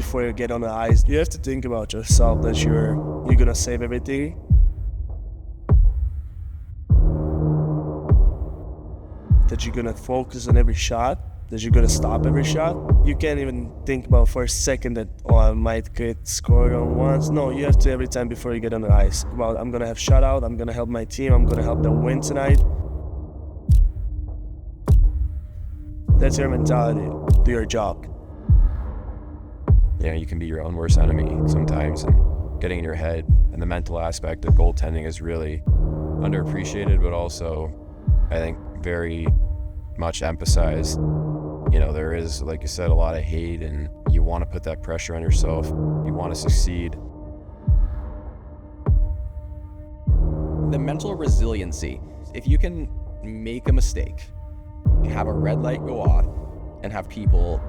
before you get on the ice. You have to think about yourself, that you're gonna save everything. That you're gonna focus on every shot, that you're gonna stop every shot. You can't even think about for a second that, I might get scored on once. No, you have to every time before you get on the ice. Well, I'm gonna have shutout, I'm gonna help my team, I'm gonna help them win tonight. That's your mentality, do your job. You can be your own worst enemy sometimes, and getting in your head, and the mental aspect of goaltending is really underappreciated, but also, I think, very much emphasized. There is, like you said, a lot of hate, and you want to put that pressure on yourself. You want to succeed. The mental resiliency. If you can make a mistake, have a red light go off, and have people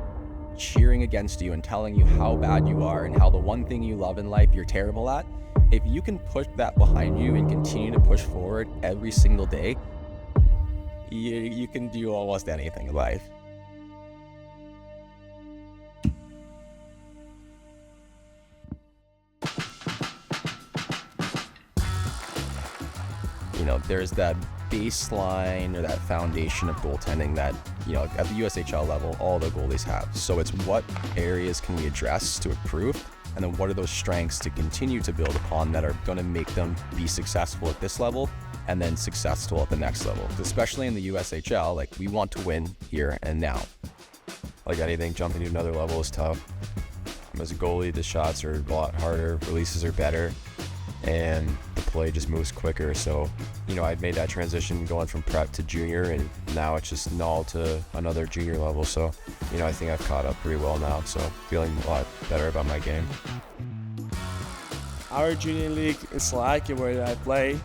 cheering against you and telling you how bad you are and how the one thing you love in life you're terrible at, if you can put that behind you and continue to push forward every single day, you can do almost anything in life. There's that baseline or that foundation of goaltending that, at the USHL level, all the goalies have. So it's what areas can we address to improve, and then what are those strengths to continue to build upon that are going to make them be successful at this level and then successful at the next level. Especially in the USHL, we want to win here and now. Like anything, jumping to another level is tough. As a goalie, the shots are a lot harder, releases are better, and the play just moves quicker. So, I'd made that transition going from prep to junior, and now it's just null to another junior level. So, I think I've caught up pretty well now. So, feeling a lot better about my game. Our junior league in Slovakia where I play,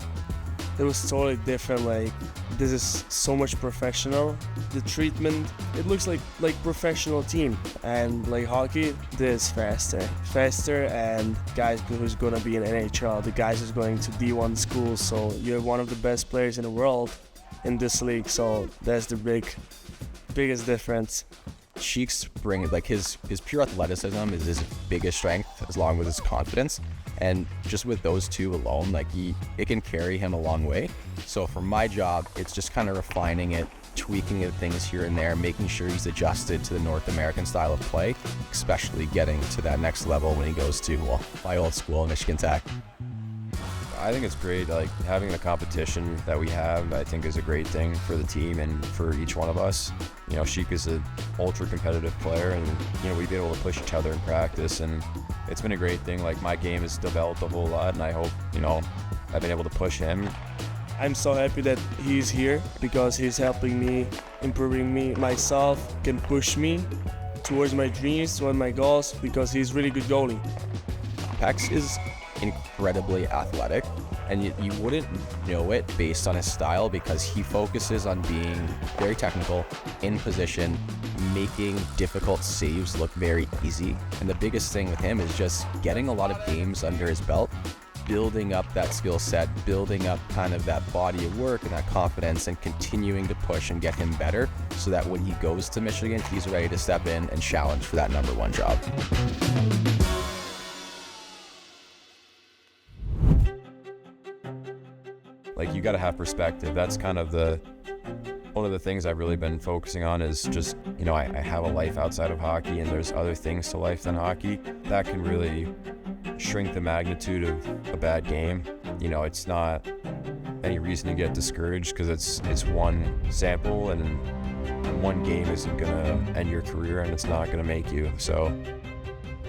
it was totally different. This is so much professional. The treatment, it looks like professional team, and hockey, this faster, and guys who's gonna be in NHL, the guys who's going to D1 schools. So you're one of the best players in the world in this league. So that's the biggest difference. Cheeks bring his pure athleticism is his biggest strength, along with his confidence. And just with those two alone, it can carry him a long way. So for my job, it's just kind of refining it, tweaking things here and there, making sure he's adjusted to the North American style of play, especially getting to that next level when he goes to my old school, Michigan Tech. I think it's great. Having the competition that we have, I think, is a great thing for the team and for each one of us. Sheik is an ultra competitive player, and we've been able to push each other in practice, and it's been a great thing. My game has developed a whole lot, and I hope I've been able to push him. I'm so happy that he's here because he's helping me, improving me, myself, can push me towards my dreams, towards my goals, because he's really good goalie. Peck is incredibly athletic, and you wouldn't know it based on his style because he focuses on being very technical, in position, making difficult saves look very easy. And the biggest thing with him is just getting a lot of games under his belt, building up that skill set, building up kind of that body of work and that confidence, and continuing to push and get him better so that when he goes to Michigan, he's ready to step in and challenge for that number one job. You got to have perspective. That's kind of one of the things I've really been focusing on is just, I have a life outside of hockey, and there's other things to life than hockey that can really shrink the magnitude of a bad game. It's not any reason to get discouraged because it's one sample, and one game isn't going to end your career, and it's not going to make you. So,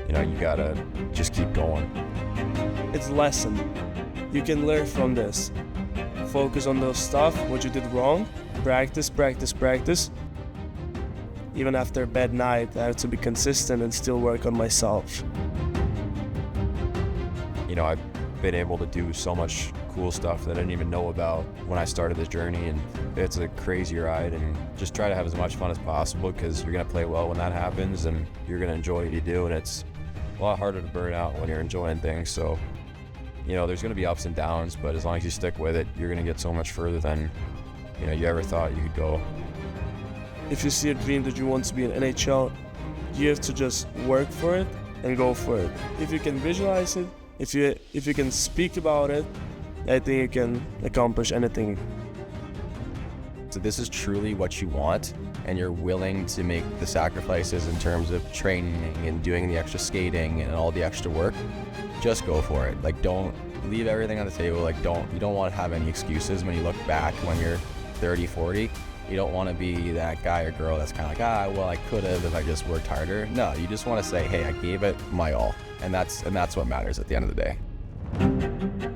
you got to just keep going. It's a lesson. You can learn from this. Focus on those stuff, what you did wrong. Practice. Even after a bad night, I have to be consistent and still work on myself. I've been able to do so much cool stuff that I didn't even know about when I started this journey, and it's a crazy ride, and just try to have as much fun as possible because you're going to play well when that happens, and you're going to enjoy what you do, and it's a lot harder to burn out when you're enjoying things. So there's going to be ups and downs, but as long as you stick with it, you're going to get so much further than you ever thought you could go. If you see a dream that you want to be in NHL, you have to just work for it and go for it. If you can visualize it, if you can speak about it, I think you can accomplish anything. So this is truly what you want, and you're willing to make the sacrifices in terms of training and doing the extra skating and all the extra work. Just go for it. Like, don't leave everything on the table. Like, you don't want to have any excuses when you look back when you're 30, 40. You don't want to be that guy or girl that's kind of like, well, I could have if I just worked harder. No, you just want to say, hey, I gave it my all. And that's what matters at the end of the day.